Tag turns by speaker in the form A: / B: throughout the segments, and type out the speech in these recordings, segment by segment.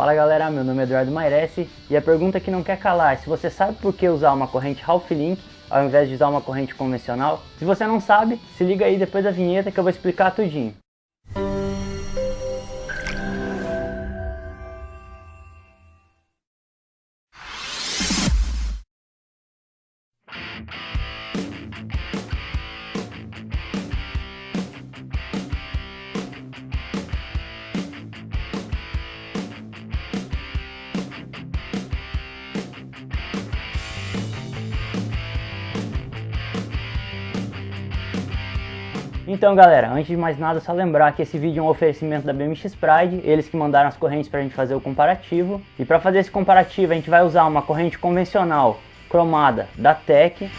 A: Fala galera, meu nome é Eduardo Mairesse e a pergunta que não quer calar: se você sabe por que usar uma corrente Half Link ao invés de usar uma corrente convencional? Se você não sabe, se liga aí depois da vinheta que eu vou explicar tudinho. Então galera, antes de mais nada, só lembrar que esse vídeo é um oferecimento da BMX Pride, eles que mandaram as correntes pra gente fazer o comparativo. E para fazer esse comparativo a gente vai usar uma corrente convencional cromada da Tech.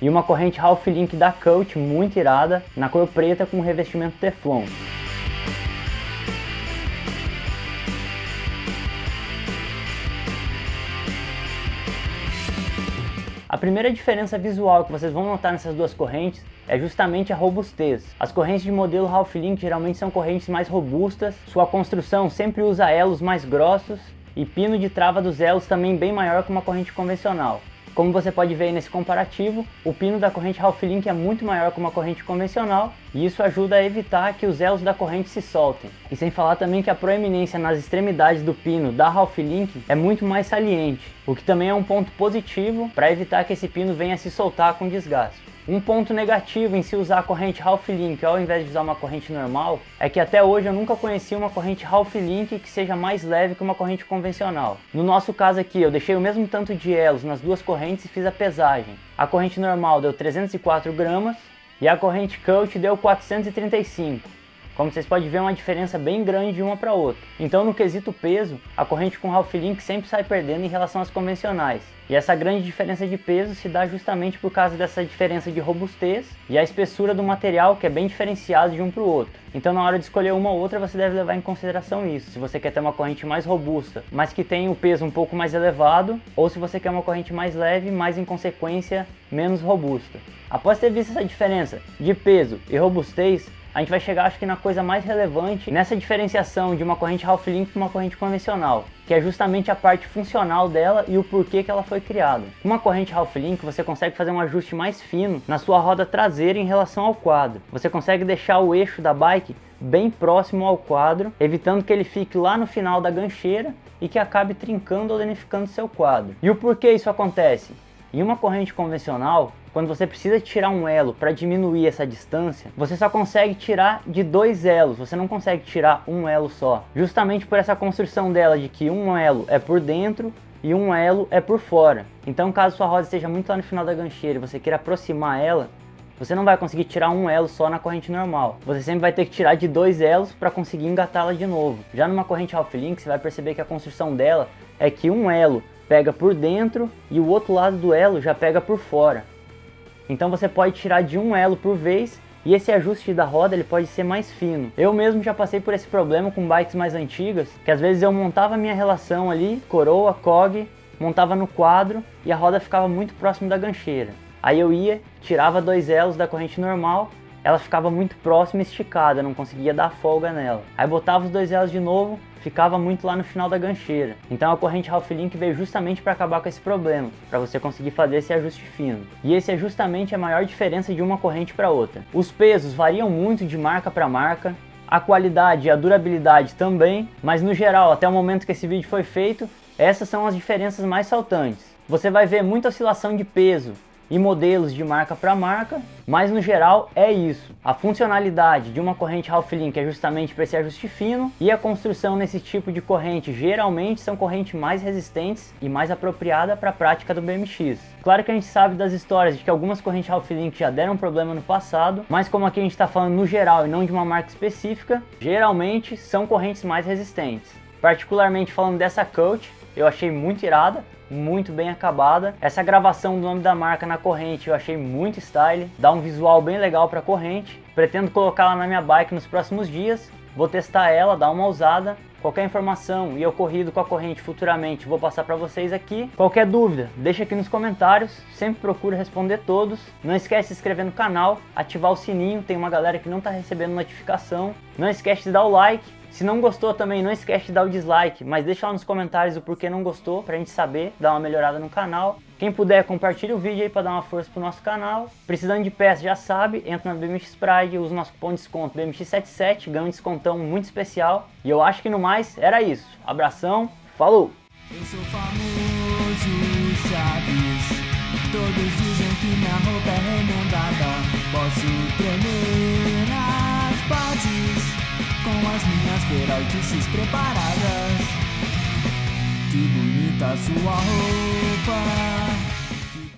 A: E uma corrente Half Link da Coach, muito irada, na cor preta com revestimento Teflon. A primeira diferença visual que vocês vão notar nessas duas correntes é justamente a robustez. As correntes de modelo Half Link geralmente são correntes mais robustas, sua construção sempre usa elos mais grossos e pino de trava dos elos também bem maior que uma corrente convencional. Como você pode ver aí nesse comparativo, o pino da corrente Half Link é muito maior que uma corrente convencional e isso ajuda a evitar que os elos da corrente se soltem. E sem falar também que a proeminência nas extremidades do pino da Half Link é muito mais saliente, o que também é um ponto positivo para evitar que esse pino venha a se soltar com desgaste. Um ponto negativo em se usar a corrente Half Link ao invés de usar uma corrente normal é que até hoje eu nunca conheci uma corrente Half Link que seja mais leve que uma corrente convencional. No nosso caso aqui, eu deixei o mesmo tanto de elos nas duas correntes e fiz a pesagem. A corrente normal deu 304 gramas e a corrente Coach deu 435. Como vocês podem ver, é uma diferença bem grande de uma para outra. Então no quesito peso, a corrente com Half Link sempre sai perdendo em relação às convencionais. E essa grande diferença de peso se dá justamente por causa dessa diferença de robustez e a espessura do material, que é bem diferenciado de um para o outro. Então na hora de escolher uma ou outra você deve levar em consideração isso. Se você quer ter uma corrente mais robusta, mas que tenha o peso um pouco mais elevado, ou se você quer uma corrente mais leve, mas em consequência menos robusta. Após ter visto essa diferença de peso e robustez, a gente vai chegar, acho que, na coisa mais relevante nessa diferenciação de uma corrente Half Link para uma corrente convencional, que é justamente a parte funcional dela e o porquê que ela foi criada. Com uma corrente Half Link você consegue fazer um ajuste mais fino na sua roda traseira em relação ao quadro. Você consegue deixar o eixo da bike bem próximo ao quadro, evitando que ele fique lá no final da gancheira e que acabe trincando ou danificando seu quadro. E o porquê isso acontece? Em uma corrente convencional, quando você precisa tirar um elo para diminuir essa distância, você só consegue tirar de dois elos, você não consegue tirar um elo só. Justamente por essa construção dela de que um elo é por dentro e um elo é por fora. Então caso sua roda esteja muito lá no final da gancheira e você queira aproximar ela, você não vai conseguir tirar um elo só na corrente normal. Você sempre vai ter que tirar de dois elos para conseguir engatá-la de novo. Já numa corrente Half Link, você vai perceber que a construção dela é que um elo pega por dentro e o outro lado do elo já pega por fora. Então você pode tirar de um elo por vez e esse ajuste da roda ele pode ser mais fino. Eu mesmo já passei por esse problema com bikes mais antigas, que às vezes eu montava a minha relação ali, coroa, cog, montava no quadro e a roda ficava muito próximo da gancheira. Aí eu ia, tirava dois elos da corrente normal, ela ficava muito próxima e esticada, não conseguia dar folga nela. Aí botava os dois elos de novo, ficava muito lá no final da gancheira. Então a corrente Half Link veio justamente para acabar com esse problema, para você conseguir fazer esse ajuste fino. E esse é justamente a maior diferença de uma corrente para outra. Os pesos variam muito de marca para marca, a qualidade e a durabilidade também, mas no geral, até o momento que esse vídeo foi feito, essas são as diferenças mais saltantes. Você vai ver muita oscilação de peso e modelos de marca para marca, mas no geral é isso. A funcionalidade de uma corrente Half Link é justamente para esse ajuste fino e a construção nesse tipo de corrente geralmente são correntes mais resistentes e mais apropriada para a prática do BMX. Claro que a gente sabe das histórias de que algumas correntes Half Link já deram problema no passado, mas como aqui a gente está falando no geral e não de uma marca específica, geralmente são correntes mais resistentes. Particularmente falando dessa Coach, eu achei muito irada, muito bem acabada. Essa gravação do nome da marca na corrente eu achei muito style, dá um visual bem legal para a corrente. Pretendo colocá-la na minha bike nos próximos dias, vou testar ela, dar uma usada. qualquer informação e ocorrido com a corrente futuramente, vou passar para vocês aqui. Qualquer dúvida, deixa aqui nos comentários, sempre procuro responder todos. Não esquece de se inscrever no canal, ativar o sininho, tem uma galera que não está recebendo notificação. Não esquece de dar o like. Se não gostou também, não esquece de dar o dislike, mas deixa lá nos comentários o porquê não gostou, pra gente saber, dar uma melhorada no canal. Quem puder, compartilha o vídeo aí pra dar uma força pro nosso canal. Precisando de peça, já sabe, entra na BMX Pride, usa o nosso cupom de desconto BMX77, ganha um descontão muito especial. E eu acho que no mais, era isso. Abração, falou!
B: Eu sou famoso Chaves, todos dizem que minha roupa é remendada. Posso tremer nas bases, com as minhas peraltices preparadas. Que bonita sua roupa.